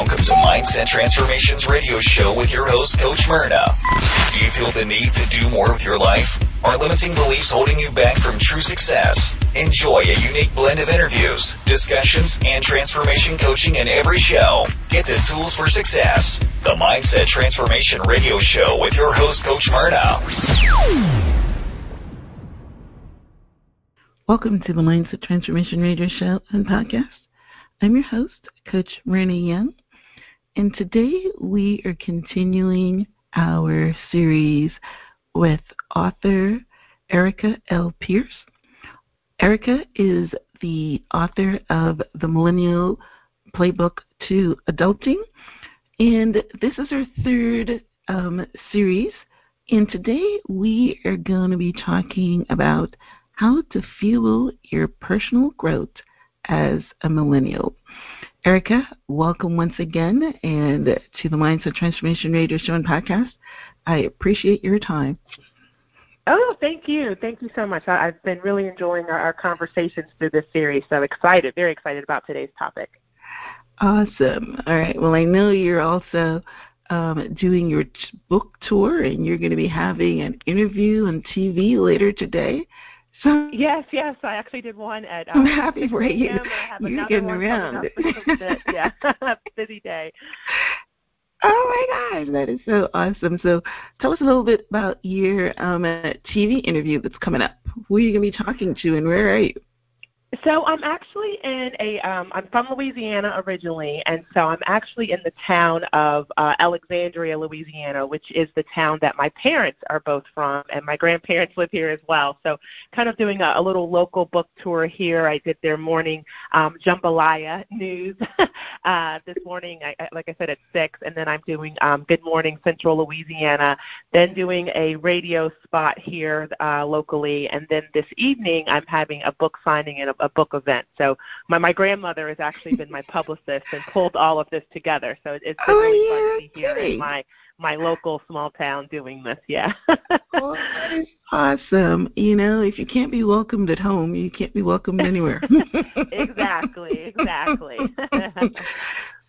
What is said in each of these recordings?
Welcome to Mindset Transformations Radio Show with your host, Coach Myrna. Do you feel the need to do more with your life? Are limiting beliefs holding you back from true success? Enjoy a unique blend of interviews, discussions, and transformation coaching in every show. Get the tools for success. The Mindset Transformation Radio Show with your host, Coach Myrna. Welcome to the Mindset Transformation Radio Show and Podcast. I'm your host, Coach Myrna Young, and today we are continuing our series with author Erica L. Pierce. Erica is the author of the Millennial Playbook to Adulting, and this is her third series, and today we are going to be talking about how to fuel your personal growth as a millennial. Erica, welcome once again and to the Mindset Transformation Radio Show and Podcast. I appreciate your time. Oh, thank you. Thank you so much. I've been really enjoying our conversations through this series, so excited, very excited about today's topic. Awesome. All right. Well, I know you're also doing your book tour, and you're going to be having an interview on TV later today. So yes, I actually did one at I'm happy for you. You're getting around. Yeah, busy day. Oh my gosh, that is so awesome. So tell us a little bit about your TV interview that's coming up. Who are you going to be talking to, and where are you? So I'm actually I'm from Louisiana originally, and so I'm actually in the town of Alexandria, Louisiana, which is the town that my parents are both from, and my grandparents live here as well. So kind of doing a little local book tour here. I did their morning jambalaya news this morning, like I said, at 6, and then I'm doing Good Morning Central Louisiana, then doing a radio spot here locally, and then this evening I'm having a book signing and a book event. So my grandmother has actually been my publicist and pulled all of this together. So it's been really fun to be here in my local small town doing this. Yeah. Oh, that is awesome. You know, if you can't be welcomed at home, you can't be welcomed anywhere. Exactly.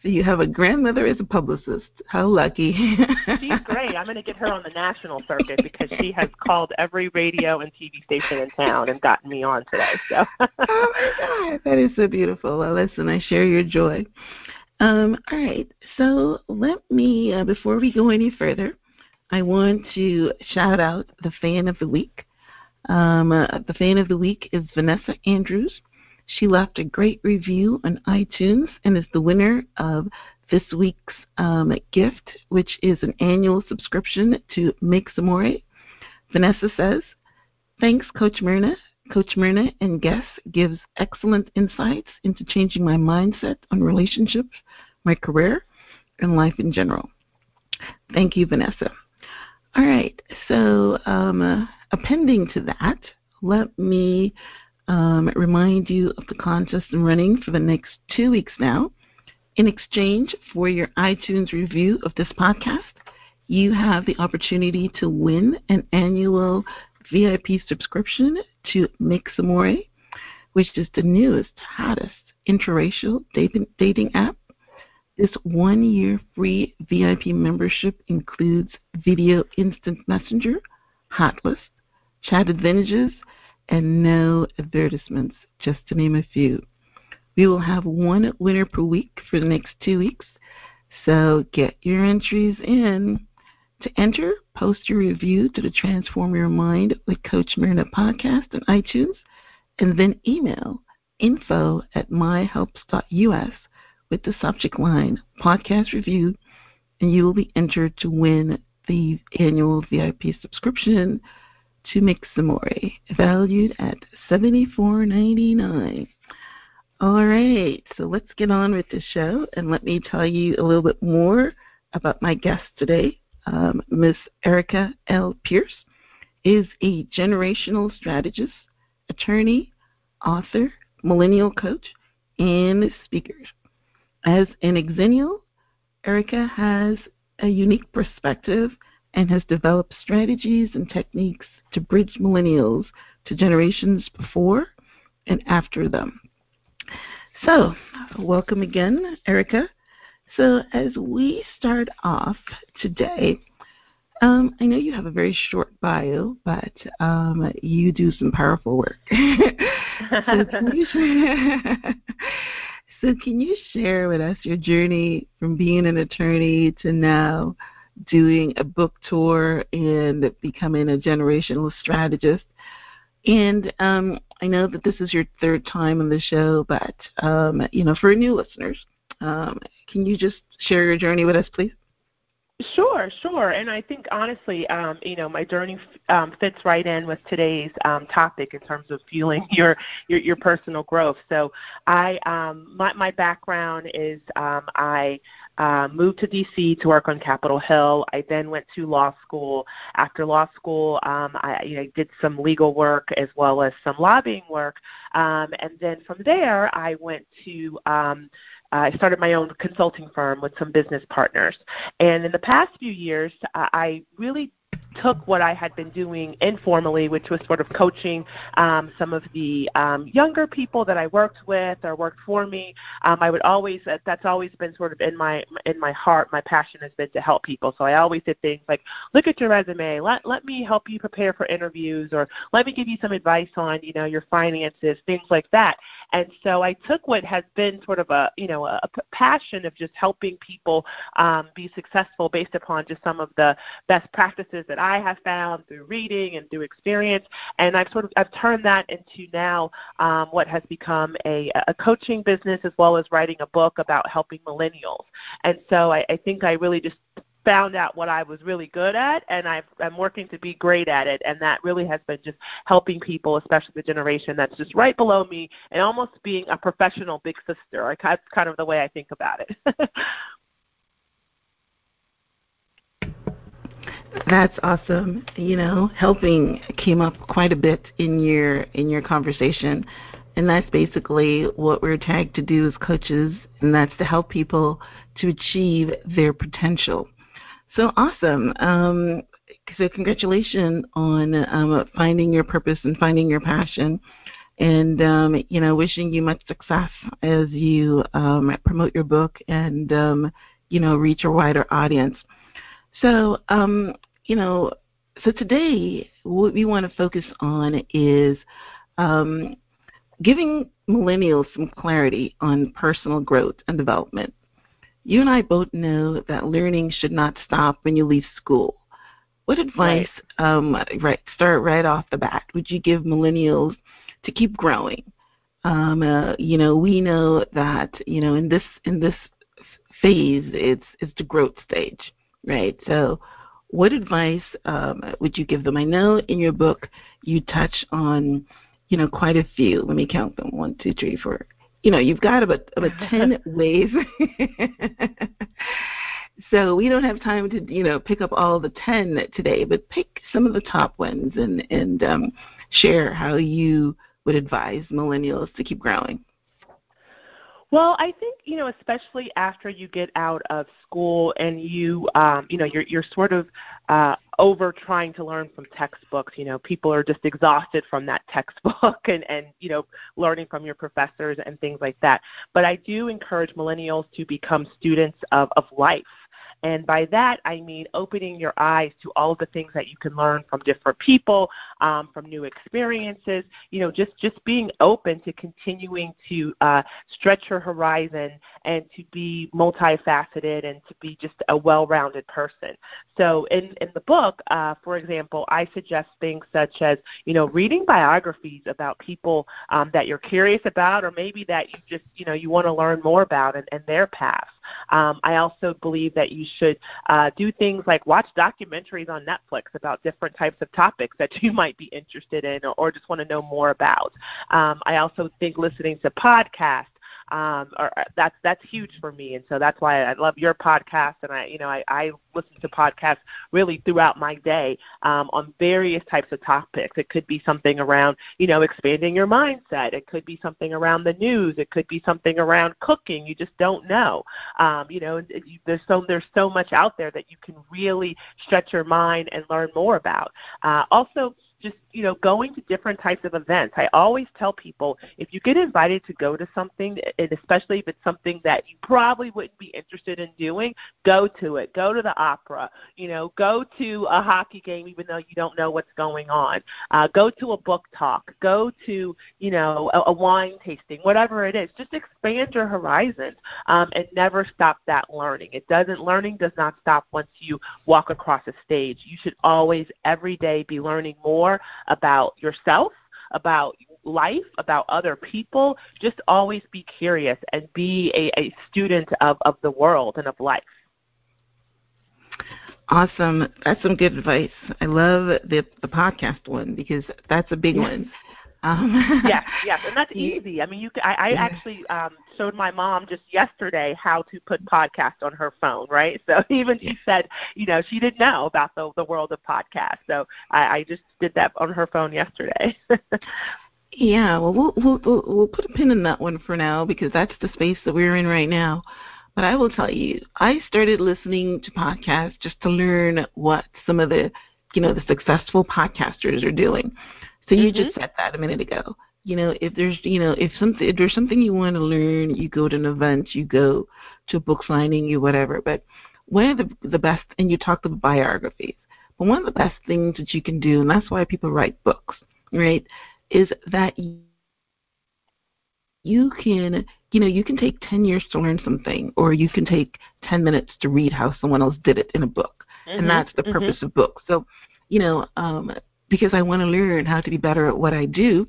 So you have a grandmother as a publicist. How lucky. She's great. I'm going to get her on the national circuit because she has called every radio and TV station in town and gotten me on today. So. Oh, my God. That is so beautiful. Well, listen, I share your joy. All right. So let me, before we go any further, I want to shout out the fan of the week. The fan of the week is Vanessa Andrews. She left a great review on iTunes and is the winner of this week's gift, which is an annual subscription to Make Some More. Vanessa says, "Thanks, Coach Myrna. Coach Myrna and guests gives excellent insights into changing my mindset on relationships, my career, and life in general." Thank you, Vanessa. All right, so appending to that, let me remind you of the contest I'm running for the next 2 weeks now. In exchange for your iTunes review of this podcast, you have the opportunity to win an annual VIP subscription to Make Some More, which is the newest, hottest interracial dating app. This 1-year free VIP membership includes video instant messenger, hot list, chat advantages, and no advertisements, just to name a few. We will have one winner per week for the next 2 weeks, so get your entries in. To enter, post your review to the Transform Your Mind with Coach Myrna podcast on iTunes, and then email info@myhelps.us with the subject line podcast review, and you will be entered to win the annual VIP subscription to Make Some More, valued at $74.99. All right, so let's get on with the show, and let me tell you a little bit more about my guest today. Miss Erica L. Pierce is a generational strategist, attorney, author, millennial coach, and speaker. As an exennial, Erica has a unique perspective and has developed strategies and techniques to bridge millennials to generations before and after them. So, welcome again, Erica. So as we start off today, I know you have a very short bio, but you do some powerful work. so, can you share, so can you share with us your journey from being an attorney to now doing a book tour and becoming a generational strategist? And I know that this is your third time on the show, but for new listeners, can you just share your journey with us, please? Sure. And I think honestly, my journey fits right in with today's topic in terms of fueling your personal growth. So my background is I moved to D.C. to work on Capitol Hill. I then went to law school. After law school, I did some legal work as well as some lobbying work. And then from there, I went to I started my own consulting firm with some business partners. And in the past few years, I really took what I had been doing informally, which was sort of coaching some of the younger people that I worked with or worked for me. That's always been sort of in my heart. My passion has been to help people. So I always did things like, look at your resume, let me help you prepare for interviews, or let me give you some advice on, your finances, things like that. And so I took what has been sort of a passion of just helping people be successful based upon just some of the best practices that I have found through reading and through experience, and I've turned that into now what has become a coaching business, as well as writing a book about helping millennials. And so I think I really just found out what I was really good at, and I'm working to be great at it, and that really has been just helping people, especially the generation that's just right below me, and almost being a professional big sister. That's kind of the way I think about it. That's awesome. Helping came up quite a bit in your conversation, and that's basically what we're tagged to do as coaches, and that's to help people to achieve their potential. So awesome. So congratulations on finding your purpose and finding your passion, and wishing you much success as you promote your book and reach a wider audience. So, so today what we want to focus on is giving millennials some clarity on personal growth and development. You and I both know that learning should not stop when you leave school. What advice, start right off the bat, would you give millennials to keep growing? We know that, in this phase, it's the growth stage. Right. So what advice would you give them? I know in your book you touch on, quite a few. Let me count them. 1, 2, 3, 4. You've got about 10 ways. So we don't have time to, pick up all the 10 today, but pick some of the top ones and share how you would advise millennials to keep growing. Well, I think, especially after you get out of school and you're sort of over trying to learn from textbooks. People are just exhausted from that textbook and learning from your professors and things like that. But I do encourage millennials to become students of life. And by that, I mean opening your eyes to all of the things that you can learn from different people, from new experiences, just being open to continuing to stretch your horizon and to be multifaceted and to be just a well-rounded person. So in the book, for example, I suggest things such as, reading biographies about people that you're curious about, or maybe that you just, you want to learn more about and their paths. I also believe that you should do things like watch documentaries on Netflix about different types of topics that you might be interested in or just want to know more about. I also think listening to podcasts, that's huge for me, and so that's why I love your podcast. And I listen to podcasts really throughout my day on various types of topics. It could be something around expanding your mindset. It could be something around the news. It could be something around cooking. You just don't know. There's so much out there that you can really stretch your mind and learn more about. Also, just, going to different types of events. I always tell people, if you get invited to go to something, and especially if it's something that you probably wouldn't be interested in doing, go to it. Go to the opera, go to a hockey game even though you don't know what's going on. Go to a book talk. Go to, a wine tasting, whatever it is. Just expand your horizons and never stop that learning. Learning does not stop once you walk across a stage. You should always, every day, be learning more about yourself, about life, about other people. Just always be curious and be a student of the world and of life. Awesome. That's some good advice. I love the podcast one because that's a big one. Yes, and that's easy. I mean, I actually showed my mom just yesterday how to put podcasts on her phone, right? So even she said, she didn't know about the world of podcasts. So I just did that on her phone yesterday. Yeah, well, we'll put a pin in that one for now because that's the space that we're in right now. But I will tell you, I started listening to podcasts just to learn what some of the, the successful podcasters are doing. So you just said that a minute ago. If there's something you want to learn, you go to an event, you go to a book signing, you whatever. But one of the best, and you talked about biographies, but one of the best things that you can do, and that's why people write books, right, is that you can take 10 years to learn something, or you can take 10 minutes to read how someone else did it in a book. And that's the purpose of books. So, because I want to learn how to be better at what I do,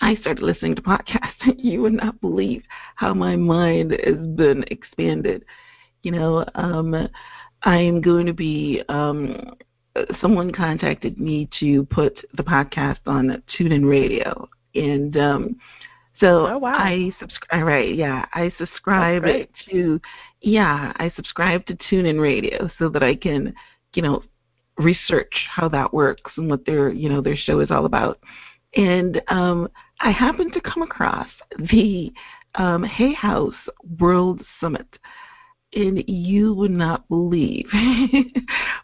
I started listening to podcasts. You would not believe how my mind has been expanded. I am going to be, someone contacted me to put the podcast on TuneIn Radio. And so oh, wow. I subscribe to TuneIn Radio so that I can, research how that works and what their show is all about. And I happened to come across the Hay House World Summit, and you would not believe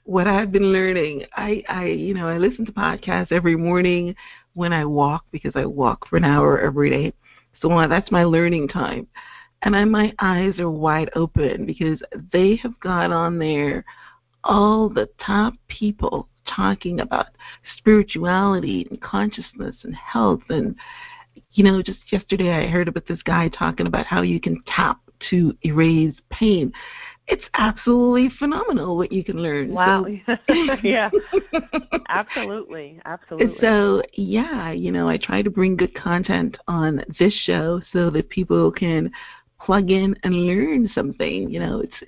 what I've been learning. I listen to podcasts every morning when I walk, because I walk for an hour every day. So that's my learning time. And my eyes are wide open because they have got on there all the top people talking about spirituality and consciousness and health. And, just yesterday I heard about this guy talking about how you can tap to erase pain. It's absolutely phenomenal what you can learn. Wow. So, yeah, absolutely. So, I try to bring good content on this show so that people can plug in and learn something.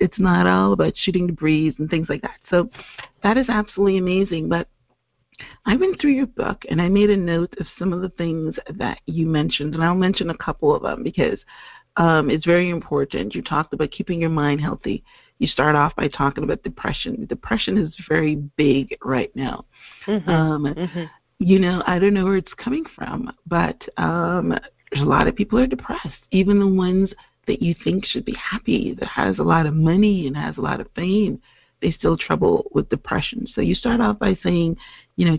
It's not all about shooting the breeze and things like that. So that is absolutely amazing. But I went through your book and I made a note of some of the things that you mentioned, and I'll mention a couple of them because it's very important. You talked about keeping your mind healthy. You start off by talking about depression. Depression is very big right now. I don't know where it's coming from, but there's a lot of people who are depressed, even the ones that you think should be happy, that has a lot of money and has a lot of fame. They still trouble with depression. So you start off by saying,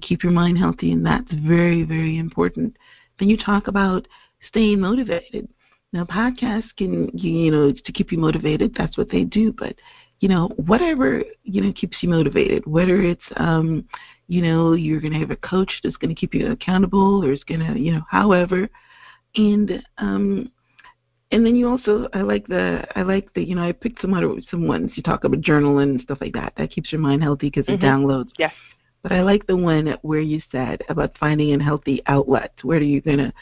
keep your mind healthy, and that's very, very important. Then you talk about staying motivated. Now, podcasts can, to keep you motivated, that's what they do. But, whatever, keeps you motivated, whether it's, you're going to have a coach that's going to keep you accountable or is going to, however. And then you also, I like the, I picked some ones. You talk about journaling and stuff like that. That keeps your mind healthy because it downloads. Yes. But I like the one where you said about finding a healthy outlet. Where you're gonna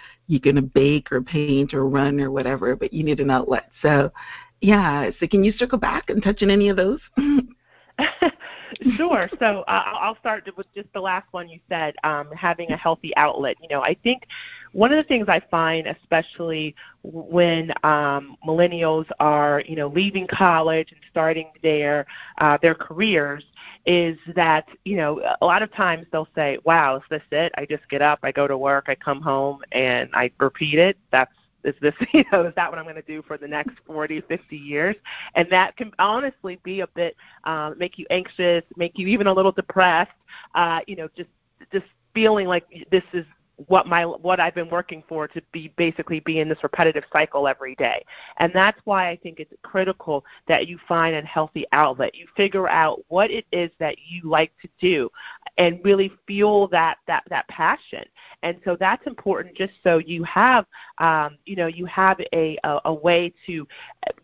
bake or paint or run or whatever, but you need an outlet. So, yeah. So can you circle back and touch on any of those? Sure. So I'll start with just the last one you said, having a healthy outlet. I think one of the things I find, especially when millennials are, leaving college and starting their careers, is that, a lot of times they'll say, wow, is this it? I just get up, I go to work, I come home, and I repeat it. Is that what I'm going to do for the next 40, 50 years? And that can honestly be a bit, make you anxious, make you even a little depressed, just feeling like this is what I've been working for, to basically be in this repetitive cycle every day. And that's why I think it's critical that you find a healthy outlet. You figure out what it is that you like to do and really feel that passion. And so that's important, just so you have you have a way to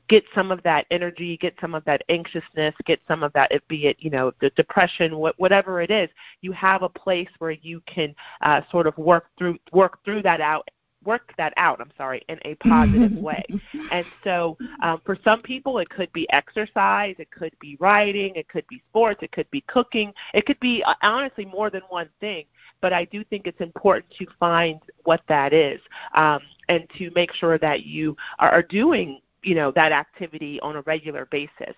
get some of that energy, get some of that anxiousness, get some of that, be it the depression, whatever it is. You have a place where you can sort of work that out in a positive way. And so for some people, it could be exercise, it could be writing, it could be sports, it could be cooking, it could be honestly more than one thing. But I do think it's important to find what that is, and to make sure that you are doing that activity on a regular basis.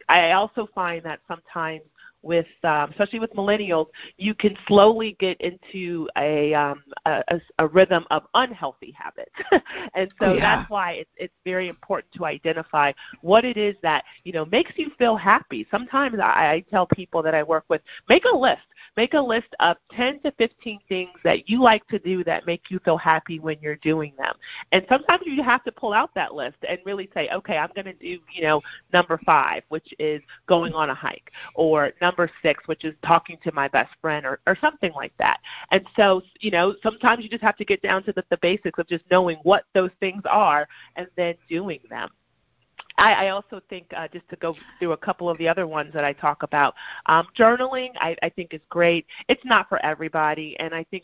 I also find that sometimes especially with millennials, you can slowly get into a rhythm of unhealthy habits. And so that's why it's very important to identify what it is that, makes you feel happy. Sometimes I tell people that I work with, make a list. Make a list of 10 to 15 things that you like to do that make you feel happy when you're doing them. And sometimes you have to pull out that list and really say, okay, I'm going to do, number 5, which is going on a hike, or number 6, which is talking to my best friend, or something like that. And so, sometimes you just have to get down to the basics of just knowing what those things are and then doing them. I also think, just to go through a couple of the other ones that I talk about, journaling I think is great. It's not for everybody, and I think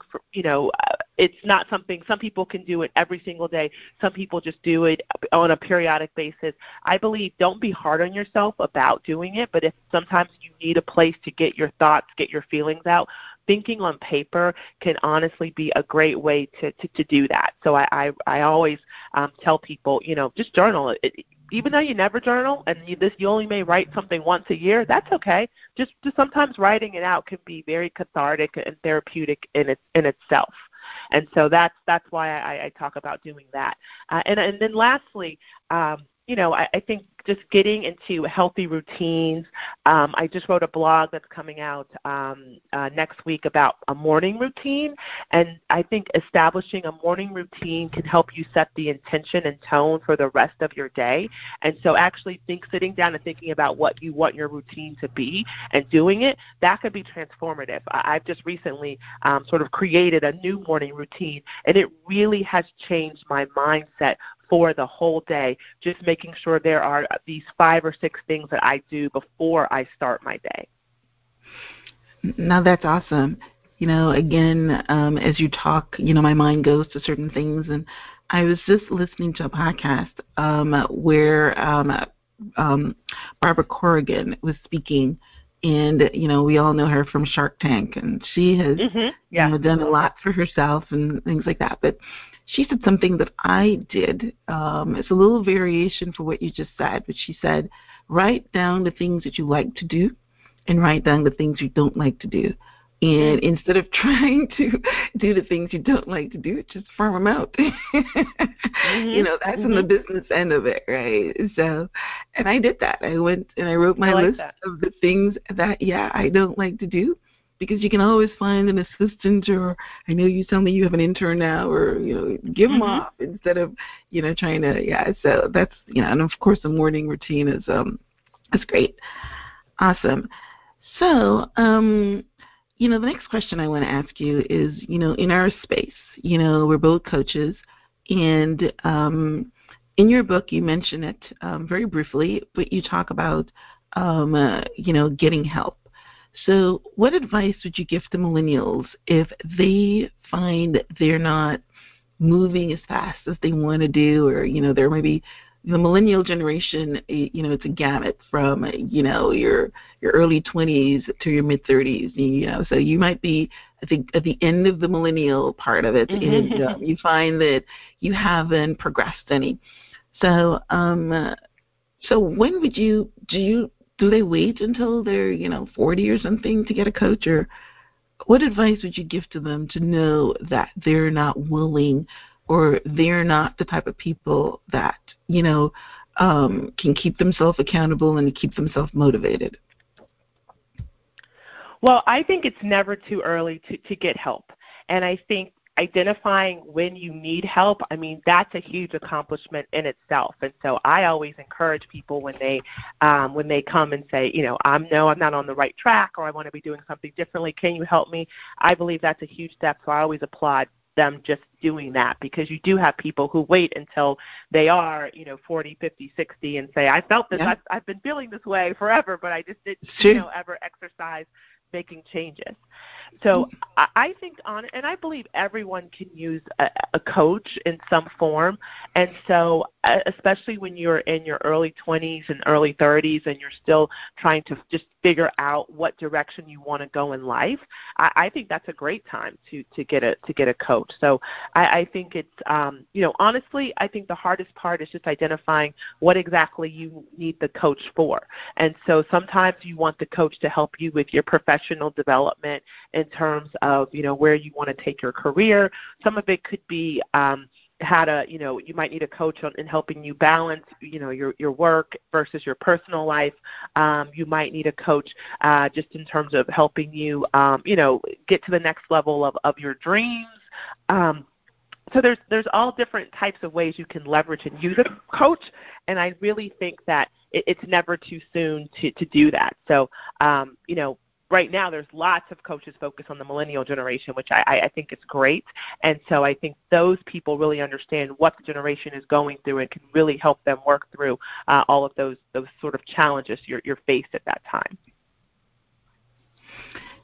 it's not something, some people can do it every single day. Some people just do it on a periodic basis. I believe don't be hard on yourself about doing it, but if sometimes you need a place to get your thoughts, get your feelings out, thinking on paper can honestly be a great way to do that. So I always tell people, just journal. Even though you never journal and you only may write something once a year, that's okay. Just sometimes writing it out can be very cathartic and therapeutic in itself. And so that's why I talk about doing that. And then lastly, I think just getting into healthy routines. I just wrote a blog that's coming out next week about a morning routine, and I think establishing a morning routine can help you set the intention and tone for the rest of your day. And so actually sitting down and thinking about what you want your routine to be and doing it, that could be transformative. I've just recently sort of created a new morning routine, and it really has changed my mindset for the whole day, just making sure there are these 5 or 6 things that I do before I start my day. Now that's awesome. Again, as you talk, my mind goes to certain things. And I was just listening to a podcast where Barbara Corrigan was speaking. And, we all know her from Shark Tank. And she has done a lot for herself and things like that. But she said something that I did. It's a little variation for what you just said, but she said, write down the things that you like to do and write down the things you don't like to do. And instead of trying to do the things you don't like to do, just farm them out. That's in the business end of it, right? So, and I did that. I went and I wrote my list of the things that, I don't like to do. Because you can always find an assistant, or I know you tell me you have an intern now, or, give them off instead of, trying to, so that's, and of course the morning routine is great. Awesome. So, the next question I want to ask you is, in our space, we're both coaches, and in your book you mention it very briefly, but you talk about, getting help. So what advice would you give to millennials if they find they're not moving as fast as they want to do, or, there may be the millennial generation, it's a gamut from, your early 20s to your mid 30s, so you might be, I think, at the end of the millennial part of it, and you find that you haven't progressed any. So, so when would do they wait until they're, 40 or something to get a coach? Or what advice would you give to them to know that they're not willing, or they're not the type of people that, can keep themselves accountable and keep themselves motivated? Well, I think it's never too early to get help. And I think identifying when you need help, I mean, that's a huge accomplishment in itself. And so I always encourage people when they come and say, I'm not on the right track, or I want to be doing something differently. Can you help me? I believe that's a huge step. So I always applaud them just doing that, because you do have people who wait until they are, 40, 50, 60 and say, I felt this, yeah. I've been feeling this way forever, but I just didn't, ever exercise making changes. So I think and I believe everyone can use a coach in some form. And so especially when you're in your early 20s and early 30s and you're still trying to just figure out what direction you want to go in life, I think that's a great time to get a coach. So I think it's, honestly, I think the hardest part is just identifying what exactly you need the coach for. And so sometimes you want the coach to help you with your professional development in terms of, where you want to take your career. Some of it could be how to, you might need a coach in helping you balance, your work versus your personal life. You might need a coach just in terms of helping you, get to the next level of your dreams. So there's all different types of ways you can leverage and use a coach, and I really think that it's never too soon to do that. So, right now there's lots of coaches focused on the millennial generation, which I think is great. And so I think those people really understand what the generation is going through and can really help them work through all of those sort of challenges you're faced at that time.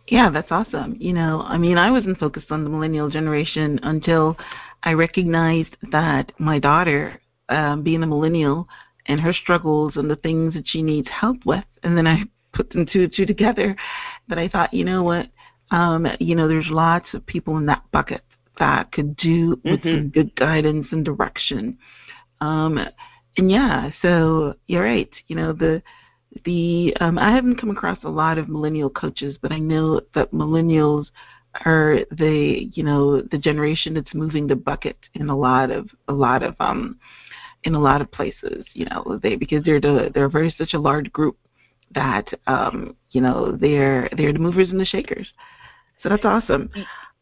Yeah, that's awesome. I wasn't focused on the millennial generation until I recognized that my daughter, being a millennial, and her struggles and the things that she needs help with, and then I put them two together, that I thought, there's lots of people in that bucket that could do with some good guidance and direction. And yeah, so you're right. I haven't come across a lot of millennial coaches, but I know that millennials are the generation that's moving the bucket in a lot of places. Because they're very such a large group that they're the movers and the shakers. So that's awesome.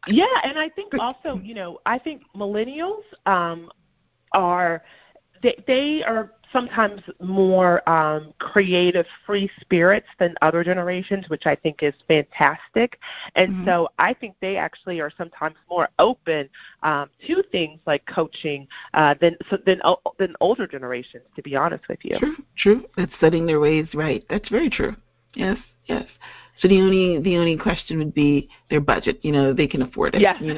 Yeah, and I think also, I think millennials are sometimes more creative, free spirits than other generations, which I think is fantastic. And so I think they actually are sometimes more open to things like coaching than older generations, to be honest with you. True. It's setting their ways right. That's very true. Yes. So the only question would be their budget. They can afford it. Yes. And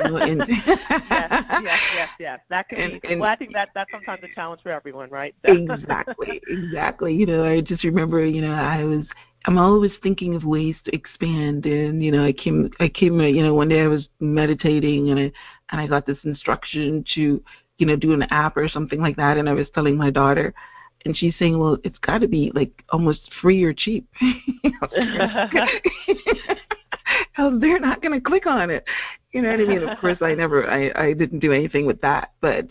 yes. That can be. Well, I think that's sometimes a challenge for everyone, right? So. Exactly. I just remember, I'm always thinking of ways to expand. And I came. One day I was meditating and I got this instruction to, do an app or something like that. And I was telling my daughter. And she's saying, well, it's got to be like almost free or cheap. Else they're not going to click on it. You know what I mean? Of course, I didn't do anything with that. But,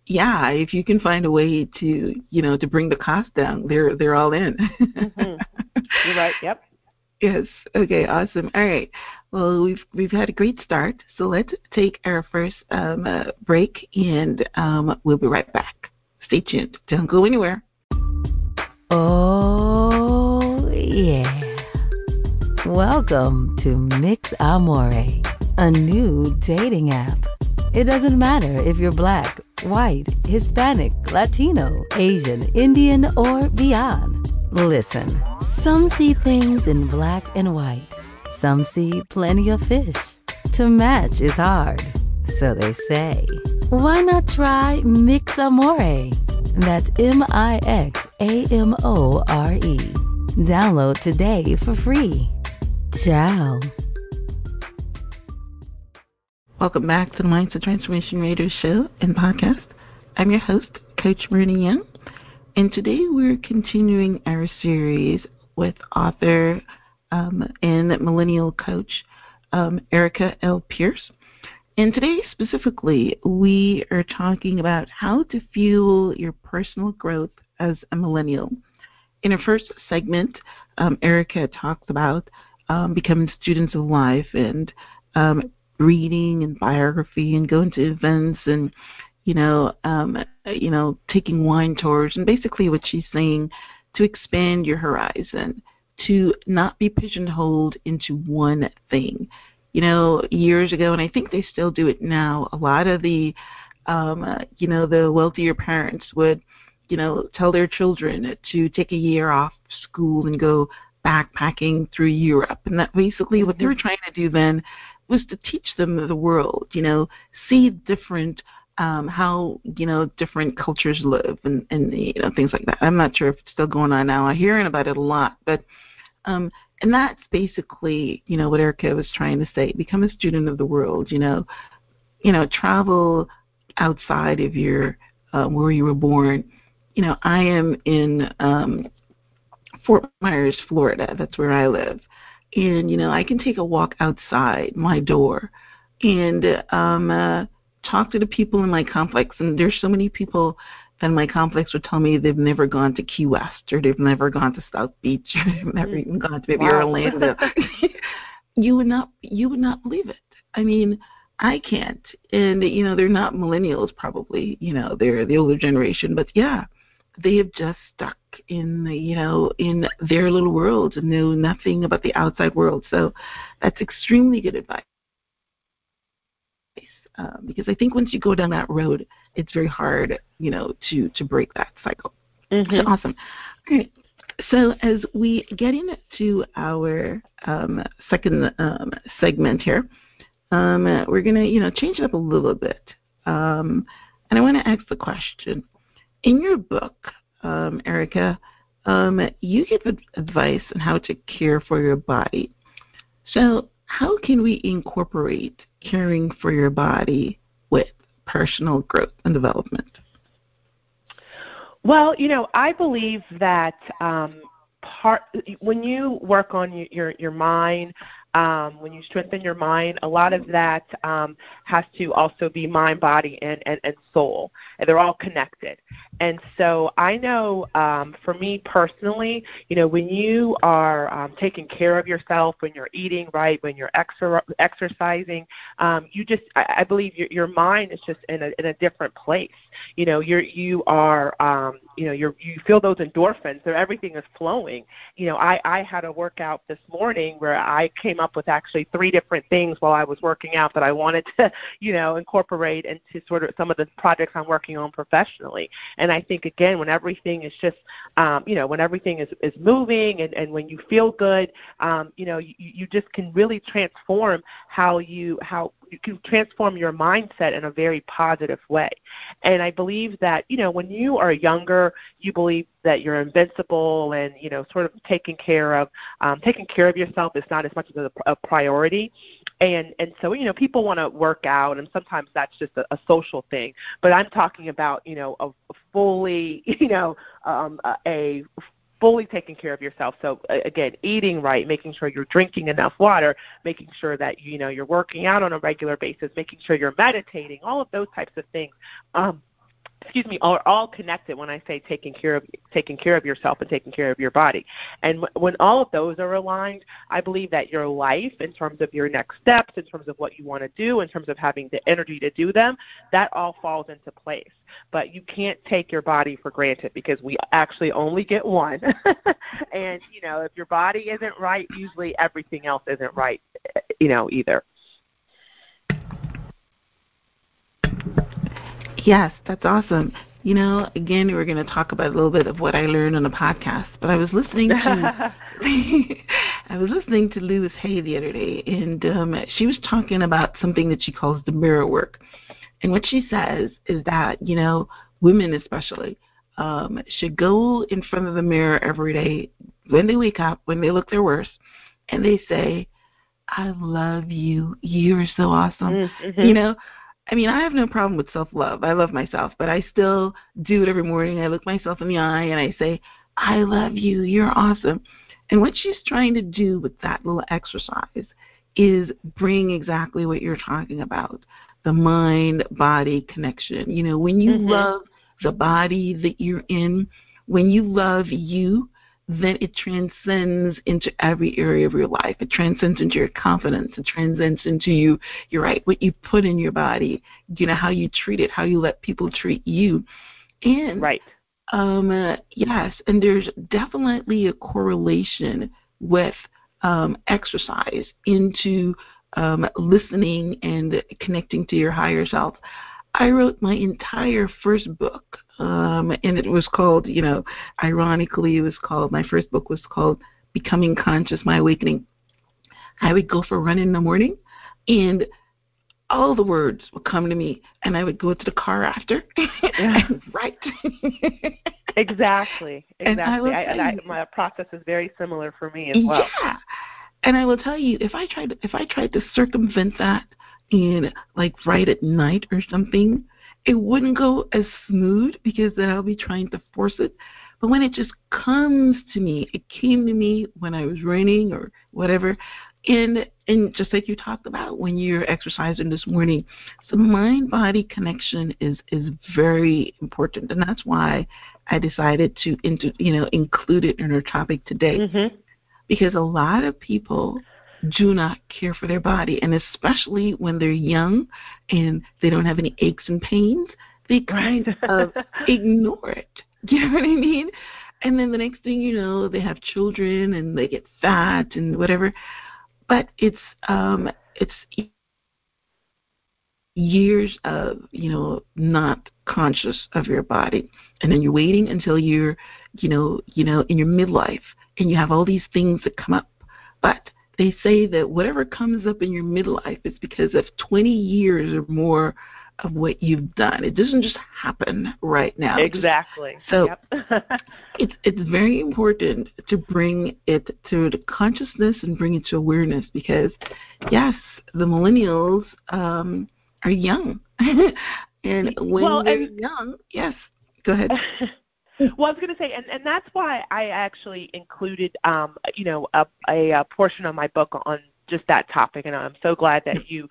yeah, if you can find a way to, to bring the cost down, they're all in. You're right. Yep. Yes. Okay. Awesome. All right. Well, we've had a great start. So let's take our first break, and we'll be right back. Stay tuned. Don't go anywhere. Oh, yeah. Welcome to Mix Amore, a new dating app. It doesn't matter if you're Black, white, Hispanic, Latino, Asian, Indian, or beyond. Listen, some see things in black and white. Some see plenty of fish. To match is hard, so they say. Why not try Mix Amore? That's MIXAMORE. Download today for free. Ciao. Welcome back to the Mindset Transformation Radio Show and Podcast. I'm your host, Coach Myrna Young, and today we're continuing our series with author and millennial coach Erica L. Pierce. And today, specifically, we are talking about how to fuel your personal growth as a millennial. In our first segment, Erica talked about becoming students of life and reading and biography and going to events and taking wine tours, and basically what she's saying, to expand your horizon, to not be pigeonholed into one thing. Years ago, and I think they still do it now, a lot of the the wealthier parents would tell their children to take a year off school and go backpacking through Europe, and that basically what they were trying to do then was to teach them the world, see different how different cultures live and things like that. I'm not sure if it's still going on now. I'm hearing about it a lot, but and that's basically what Erica was trying to say. Become a student of the world. Travel outside of your where you were born. I am in Fort Myers, Florida. That's where I live, and I can take a walk outside my door and talk to the people in my complex, and there's so many people that in my complex would tell me they've never gone to Key West, or they've never gone to South Beach, or they've never even gone to maybe Orlando. You would not believe it. I mean, I can't. And they're not millennials probably, they're the older generation, but yeah, they have just stuck in in their little worlds and know nothing about the outside world. So that's extremely good advice. Because I think once you go down that road, it's very hard, to break that cycle. So awesome. All right. So as we get into our second segment here, we're going to, change it up a little bit. And I want to ask the question. In your book, Erica, you give advice on how to care for your body. So how can we incorporate caring for your body with personal growth and development? Well, I believe that when you work on your mind, when you strengthen your mind, a lot of that has to also be mind, body, and soul. And they're all connected. And so I know for me personally, when you are taking care of yourself, when you're eating right, when you're exercising, I believe your mind is just in a different place. You feel those endorphins, so everything is flowing. I had a workout this morning where I came up with actually 3 different things while I was working out that I wanted to, incorporate into sort of some of the projects I'm working on professionally. And I think, again, when everything is just, when everything is moving and when you feel good, you just can really transform how you can transform your mindset in a very positive way. And I believe that, when you are younger, you believe that you're invincible and, sort of taking care of yourself is not as much of a priority. And so, people want to work out, and sometimes that's just a social thing. But I'm talking about, a fully, fully taking care of yourself. So again, eating right, making sure you're drinking enough water, making sure that you're working out on a regular basis, making sure you're meditating, all of those types of things. Are all connected when I say taking care of yourself and taking care of your body. And when all of those are aligned, I believe that your life, in terms of your next steps, in terms of what you want to do, in terms of having the energy to do them, that all falls into place. But you can't take your body for granted, because we actually only get one. And, if your body isn't right, usually everything else isn't right, either. Yes, that's awesome. Again, we're going to talk about a little bit of what I learned on the podcast, but I was listening to Louise Hay the other day, and she was talking about something that she calls the mirror work. And what she says is that, women especially, should go in front of the mirror every day when they wake up, when they look their worst, and they say, I love you. You're so awesome. Mm-hmm. I have no problem with self-love. I love myself, but I still do it every morning. I look myself in the eye and I say, I love you. You're awesome. And what she's trying to do with that little exercise is bring exactly what you're talking about, the mind-body connection. When you love the body that you're in, when you love you, then it transcends into every area of your life. It transcends into your confidence. It transcends into you're right, what you put in your body, how you treat it, how you let people treat you. And right. Yes, and there's definitely a correlation with exercise into listening and connecting to your higher self. I wrote my entire first book, and it was called, ironically, my first book was called Becoming Conscious, My Awakening. I would go for a run in the morning, and all the words would come to me, and I would go to the car after and write. Exactly. My process is very similar for me as well. Yeah, and I will tell you, if I tried to circumvent that and write at night or something, it wouldn't go as smooth because then I'll be trying to force it. But when it just comes to me, it came to me when I was running or whatever. And just like you talked about when you're exercising this morning, so mind-body connection is very important, and that's why I decided to include it in our topic today, mm-hmm. because a lot of people do not care for their body, and especially when they're young and they don't have any aches and pains, they kind of ignore it. You know what I mean? And then the next thing you know, they have children and they get fat and whatever. But it's years of not conscious of your body, and then you're waiting until you're in your midlife, and you have all these things that come up. But they say that whatever comes up in your midlife is because of 20 years or more of what you've done. It doesn't just happen right now. Exactly. So it's very important to bring it to the consciousness and bring it to awareness, because yes, the millennials are young, and when they're young, yes. Go ahead. Well, I was going to say, and that's why I actually included, a portion of my book on just that topic, and I'm so glad that you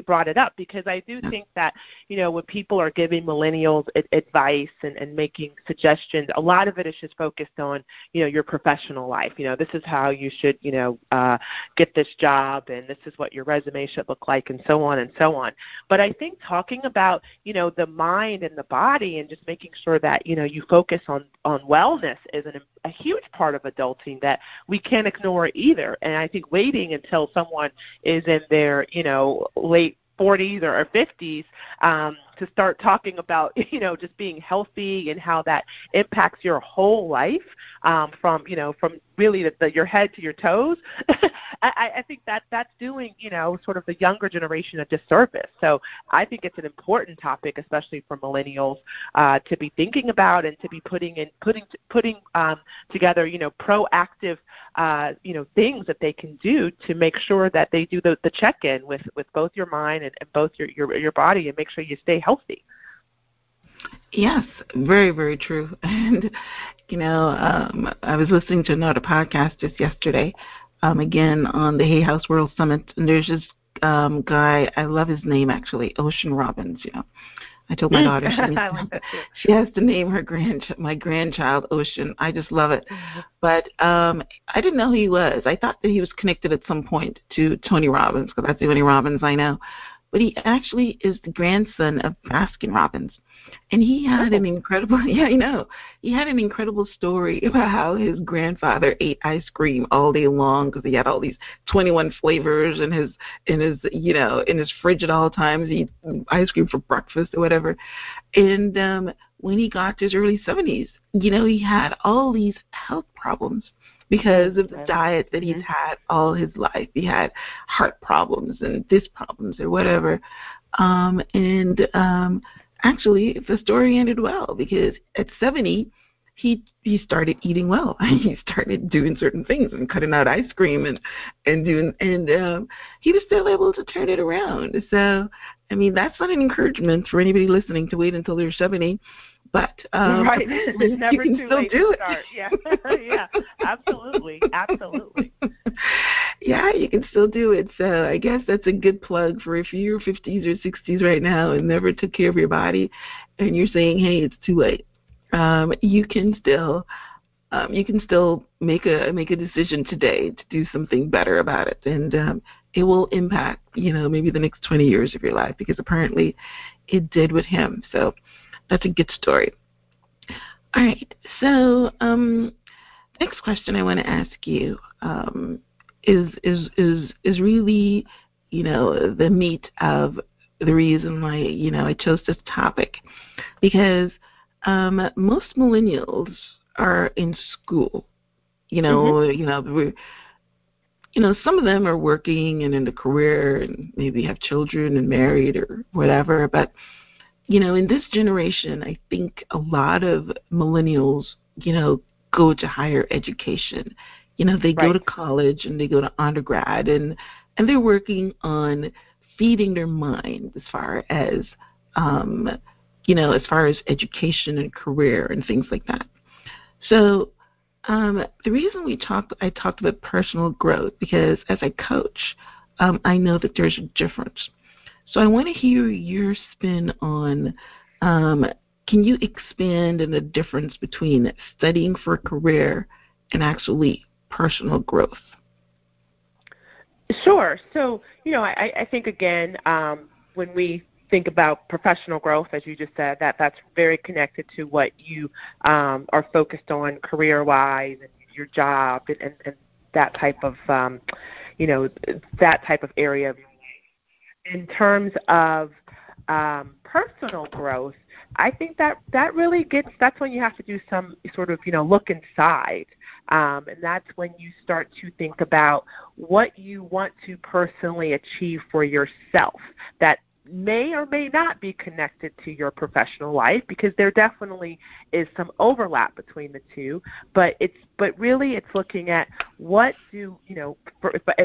brought it up, because I do think that, when people are giving millennials advice and making suggestions, a lot of it is just focused on, your professional life. This is how you should, get this job, and this is what your resume should look like, and so on and so on. But I think talking about, the mind and the body, and just making sure that, you focus on wellness is a huge part of adulting that we can't ignore either. And I think waiting until someone is in their, late 40s or 50s to start talking about, just being healthy and how that impacts your whole life, from really your head to your toes. I think that's doing, sort of the younger generation a disservice. So I think it's an important topic, especially for millennials, to be thinking about and to be putting together, proactive, things that they can do to make sure that they do the check-in with both your mind and both your body, and make sure you stay healthy. Yes, very, very true. And, I was listening to another podcast just yesterday, again, on the Hay House World Summit, and there's this guy, I love his name, actually, Ocean Robbins, I told my daughter she has to name my grandchild Ocean. I just love it. But I didn't know who he was. I thought that he was connected at some point to Tony Robbins, because that's the only Robbins I know. But he actually is the grandson of Baskin Robbins. And he had an incredible, he had an incredible story about how his grandfather ate ice cream all day long, because he had all these 21 flavors in his fridge at all times. He ate ice cream for breakfast or whatever. And when he got to his early 70s, he had all these health problems because of the diet that he's had all his life. He had heart problems and disc problems or whatever. Actually, the story ended well, because at 70, he started eating well. He started doing certain things and cutting out ice cream and he was still able to turn it around. So, I mean, that's not an encouragement for anybody listening to wait until they're 70. But right, it's never too late to start. Yeah, yeah, absolutely. Yeah, you can still do it. So I guess that's a good plug for if you're 50s or 60s right now and never took care of your body, and you're saying, hey, it's too late. You can still you can still make a decision today to do something better about it, and it will impact, maybe the next 20 years of your life, because apparently it did with him. So that's a good story. All right. So next question I want to ask you is really, the meat of the reason why, I chose this topic, because most millennials are in school. Some of them are working and in a career and maybe have children and married or whatever. But, in this generation, I think a lot of millennials, go to higher education. They go to college and they go to undergrad, and they're working on feeding their mind as far as, education and career and things like that. So the reason I talked about personal growth, because as I coach, I know that there's a difference. So I want to hear your spin on, can you expand on the difference between studying for a career and actually personal growth? Sure. So, I think, again, when we think about professional growth, as you just said, that's very connected to what you are focused on career-wise and your job and that type of, that type of area of your life. In terms of personal growth, I think that really that's when you have to do some sort of, look inside. And that's when you start to think about what you want to personally achieve for yourself that may or may not be connected to your professional life, because there definitely is some overlap between the two. But really it's looking at what do,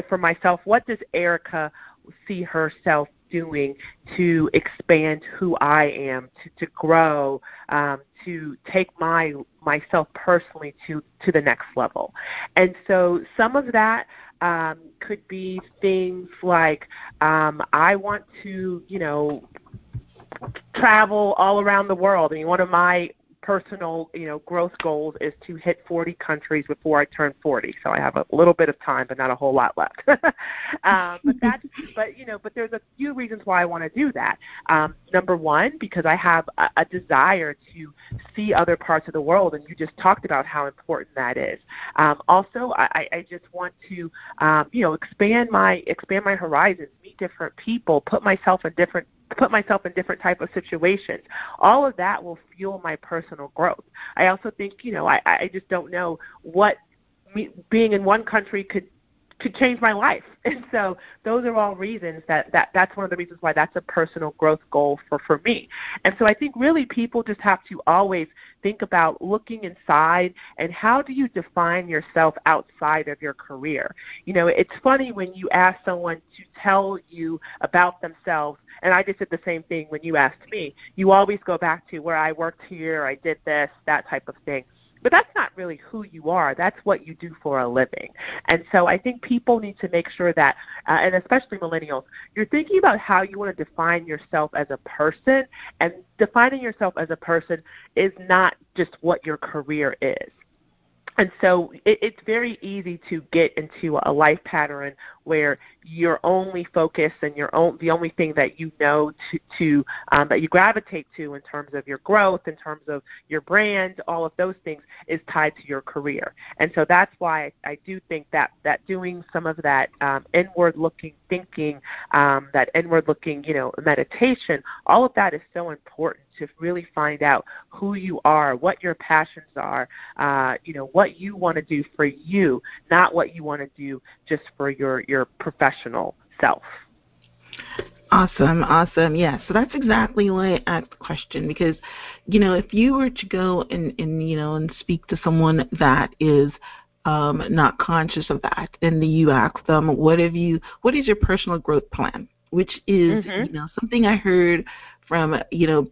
for myself, what does Erica see herself doing to expand who I am, to grow, to take myself personally to the next level. And so some of that could be things like I want to, travel all around the world. I mean, one of my personal, growth goals is to hit 40 countries before I turn 40. So I have a little bit of time, but not a whole lot left. But there's a few reasons why I want to do that. Number one, because I have a desire to see other parts of the world, and you just talked about how important that is. Also, I just want to, expand my horizons, meet different people, put myself in different type of situations. All of that will fuel my personal growth. I also think, I just don't know what being in one country could change my life. And so those are all reasons that's one of the reasons why that's a personal growth goal for me. And so I think really people just have to always think about looking inside and how do you define yourself outside of your career. It's funny when you ask someone to tell you about themselves, and I just did the same thing when you asked me. You always go back to where I worked here, I did this, that type of thing. But that's not really who you are. That's what you do for a living. And so I think people need to make sure that, and especially millennials, you're thinking about how you want to define yourself as a person. And defining yourself as a person is not just what your career is. And so it's very easy to get into a life pattern where your only focus and the only thing that you know that you gravitate to in terms of your growth, in terms of your brand, all of those things is tied to your career. And so that's why I do think that doing some of that inward-looking thinking, that inward-looking, meditation, all of that is so important to really find out who you are, what your passions are, what you want to do for you, not what you want to do just for your professional self. Awesome. Yeah, so that's exactly why I asked the question, because, if you were to go and speak to someone that is not conscious of that, and you ask them, what is your personal growth plan? Which is, something I heard from,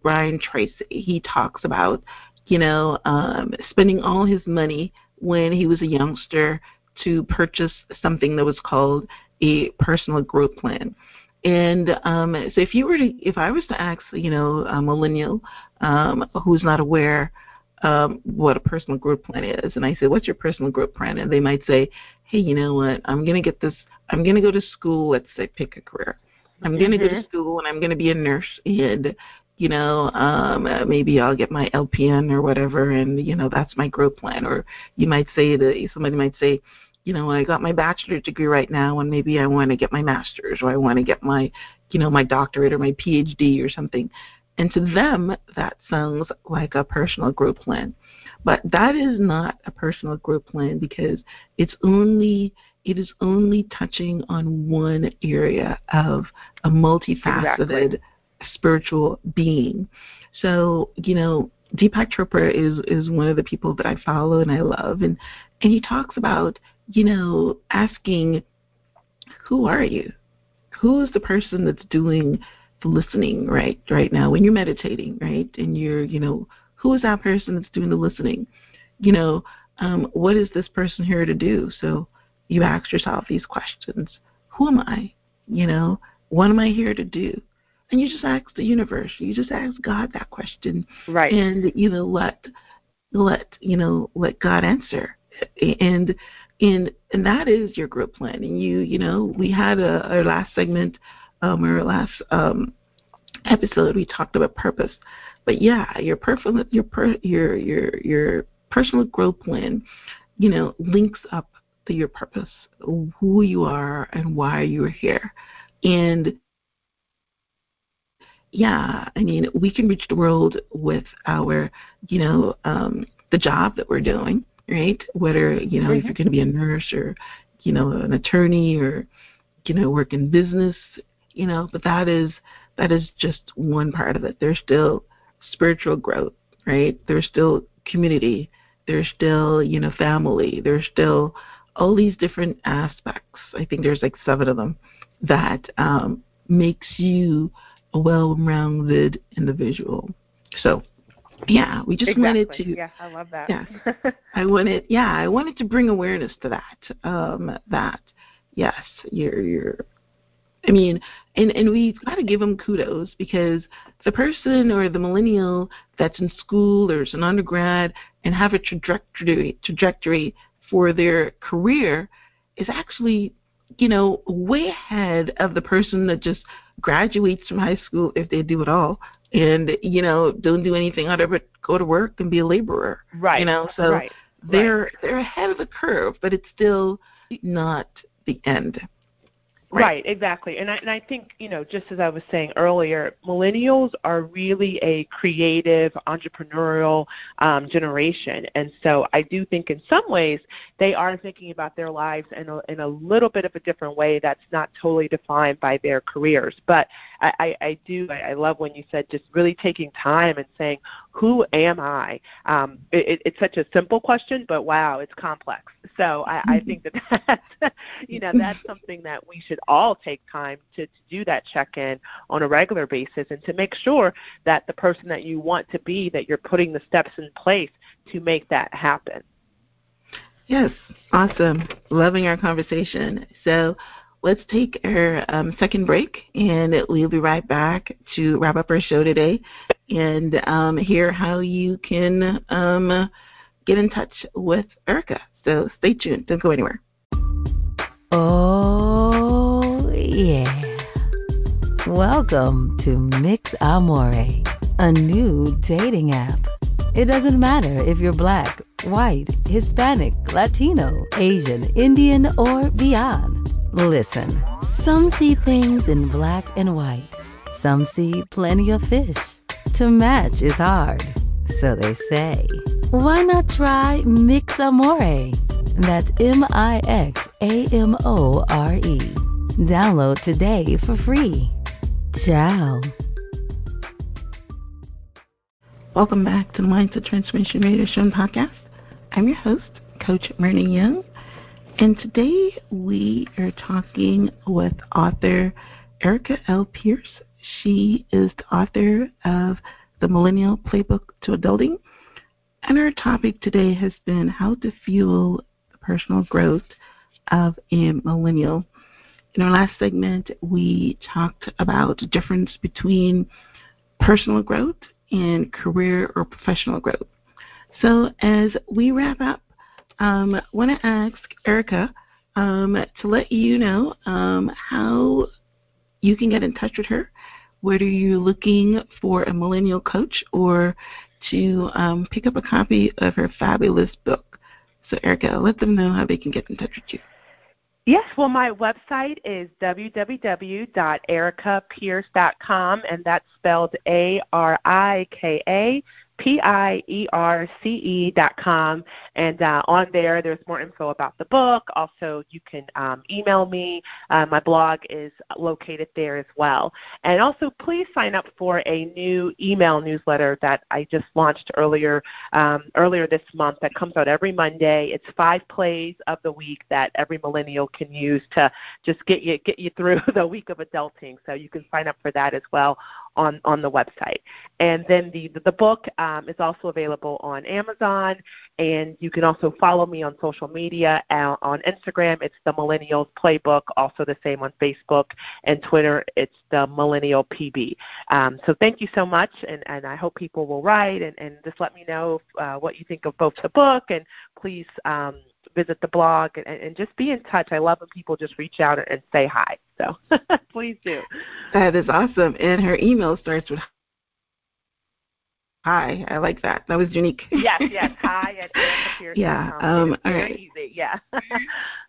Brian Tracy. He talks about, spending all his money when he was a youngster to purchase something that was called a personal growth plan. And so if I was to ask, a millennial who's not aware what a personal growth plan is. And I say, what's your personal growth plan? And they might say, hey, you know what, I'm going to go to school, let's say pick a career. I'm going to go to school and I'm going to be a nurse, and, you know, maybe I'll get my LPN or whatever, and, you know, that's my growth plan. Or you might say that somebody might say, you know, I got my bachelor's degree right now, and maybe I want to get my master's, or I want to get my, you know, my doctorate or my PhD or something. And to them, that sounds like a personal growth plan. But that is not a personal growth plan, because it is only touching on one area of a multifaceted spiritual being. So, you know, Deepak Chopra is one of the people that I follow and I love. And he talks about, you know, asking, who are you? Who is the person that's doing the listening right now when you're meditating, right? And you're, you know, who is that person that's doing the listening? You know, what is this person here to do? So you ask yourself these questions. Who am I? You know, what am I here to do? And you just ask the universe. You just ask God that question. Right. And, you know, let God answer. And that is your growth plan. And you know, we had our last segment, our last episode, we talked about purpose. But yeah, your personal growth plan, you know, links up to your purpose, who you are and why you're here. And yeah, I mean, we can reach the world with our, you know, the job that we're doing, right? Whether, you know, if you're going to be a nurse or, you know, an attorney, or, you know, work in business, you know, but that is just one part of it. There's still spiritual growth, right? There's still community. There's still, you know, family. There's still all these different aspects. I think there's like 7 of them that makes you a well-rounded individual. So, yeah, we just wanted to. Yeah, I love that. Yeah, I wanted to bring awareness to that. That yes, you're. I mean, and we've got to give them kudos, because the person or the millennial that's in school or is an undergrad and have a trajectory for their career is actually, you know, way ahead of the person that just graduates from high school, if they do at all, and, you know, don't do anything other but go to work and be a laborer. Right. You know, so they're ahead of the curve, but it's still not the end. Right, exactly. And I think, you know, just as I was saying earlier, millennials are really a creative, entrepreneurial generation. And so I do think in some ways they are thinking about their lives in a little bit of a different way that's not totally defined by their careers. But I love when you said just really taking time and saying, who am I? It's such a simple question, but wow, it's complex. So I think that you know, that's something that we should all take time to do that check-in on a regular basis, and to make sure that the person that you want to be, that you're putting the steps in place to make that happen. Yes, awesome. Loving our conversation. So let's take our second break, and we'll be right back to wrap up our show today and hear how you can get in touch with Erica. So stay tuned. Don't go anywhere. Oh, yeah. Welcome to Mix Amore, a new dating app. It doesn't matter if you're Black, white, Hispanic, Latino, Asian, Indian, or beyond. Listen, some see things in black and white. Some see plenty of fish. To match is hard, so they say. Why not try Mix Amore? That's MIXAMORE. Download today for free. Ciao. Welcome back to the Mindset Transformation Radio Show and Podcast. I'm your host, Coach Myrna Young, and today we are talking with author Erica L. Pierce. She is the author of the Millennial Playbook to Adulting, and our topic today has been how to fuel the personal growth of a millennial. In our last segment, we talked about the difference between personal growth and career or professional growth. So as we wrap up, I want to ask Erica to let you know how you can get in touch with her, whether you're looking for a millennial coach or to pick up a copy of her fabulous book. So, Erica, let them know how they can get in touch with you. Yes, well, my website is www.ericapierce.com, and that's spelled ARIKAPIERCE.com. And on there's more info about the book. Also, you can email me. My blog is located there as well. And also, please sign up for a new email newsletter that I just launched earlier this month that comes out every Monday. It's 5 plays of the week that every millennial can use to just get you through the week of adulting. So you can sign up for that as well on the website. And then the book is also available on Amazon, and you can also follow me on social media. On Instagram, it's the Millennials Playbook, also the same on Facebook, and Twitter, it's the Millennial PB. So thank you so much, and I hope people will write and just let me know what you think of both the book, and please visit the blog and just be in touch. I love when people just reach out and say hi. So please do. That is awesome. And her email starts with hi. I like that. That was unique. Yes. Hi at EricaPierce.com. Yeah. All right. Easy. Yeah.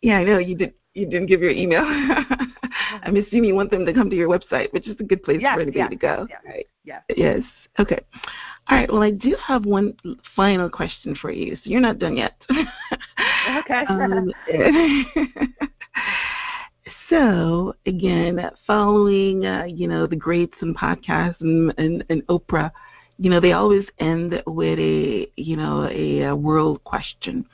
Yeah, I know you didn't give your email. I'm assuming you want them to come to your website, which is a good place for anybody to go. Yes. Right. Yes. Okay. All right. Well, I do have one final question for you. So you're not done yet. Okay. So again, following the greats and podcasts and Oprah, they always end with a world question.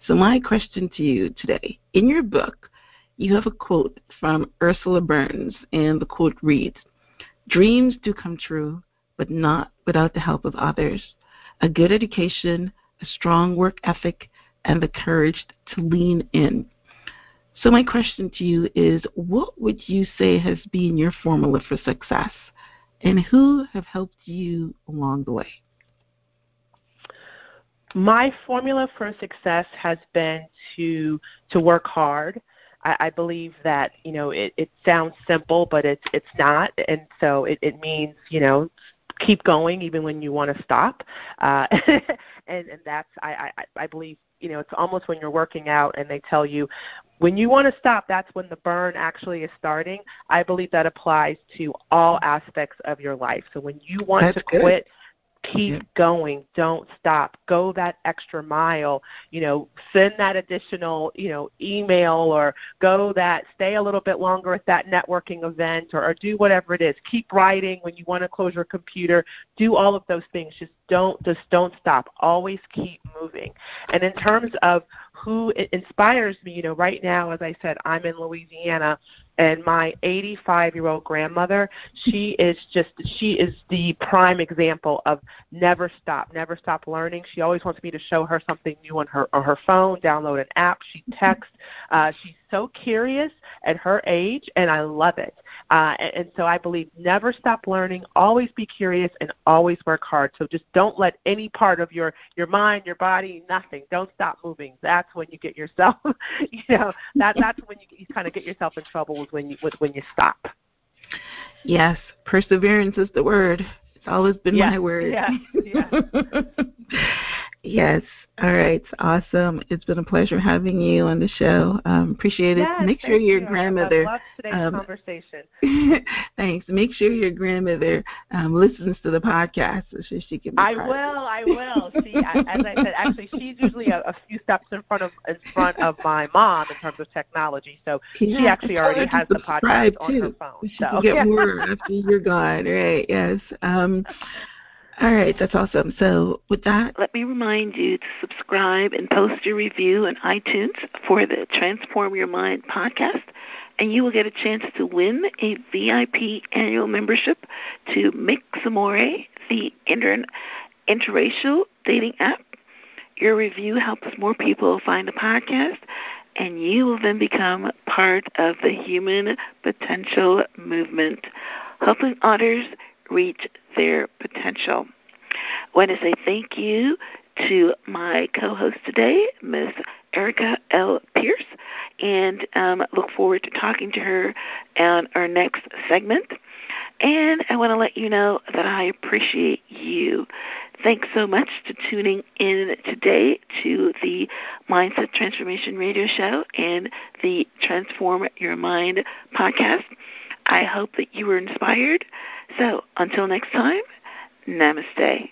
So my question to you today, in your book, you have a quote from Ursula Burns, and the quote reads, "Dreams do come true, but not without the help of others. A good education, a strong work ethic, and the courage to lean in." So my question to you is, what would you say has been your formula for success, and who have helped you along the way? My formula for success has been to work hard. I believe that, it sounds simple, but it's not. And so it means, keep going even when you want to stop. And that's, I believe, it's almost when you're working out and they tell you when you want to stop, that's when the burn actually is starting. I believe that applies to all aspects of your life. So when you want to quit, keep going. Don't stop. Go that extra mile. Send that additional, email, or stay a little bit longer at that networking event, or do whatever it is. Keep writing when you want to close your computer. Do all of those things. Just don't stop. Always keep moving. And in terms of who inspires me, right now, as I said, I'm in Louisiana, and my 85-year-old grandmother, she is the prime example of never stop learning. She always wants me to show her something new on her phone, download an app. She texts. She's so curious at her age, and I love it. And so I believe never stop learning, always be curious, and always work hard. So just don't let any part of your mind, your body, nothing. Don't stop moving. That's when you get yourself, that's when you kind of get yourself in trouble when you stop. Yes, perseverance is the word. It's always been my word. Yeah. Yes. All right. Awesome. It's been a pleasure having you on the show. Appreciate it. Yes, Make sure your grandmother. I love today's conversation. Thanks. Make sure your grandmother listens to the podcast so she can be I will. She, as I said, actually, she's usually a few steps in front of my mom in terms of technology. So she actually already has the podcast on her phone. She can get more after you're gone. Right? Yes. All right, that's awesome. So with that, let me remind you to subscribe and post your review on iTunes for the Transform Your Mind podcast, and you will get a chance to win a VIP annual membership to Mix Amore, the interracial dating app. Your review helps more people find the podcast, and you will then become part of the Human Potential Movement, helping others reach their potential. I want to say thank you to my co-host today, Miss Erica L. Pierce, and look forward to talking to her on our next segment. And I want to let you know that I appreciate you. Thanks so much for tuning in today to the Mindset Transformation Radio Show and the Transform Your Mind podcast. I hope that you were inspired. So until next time, namaste.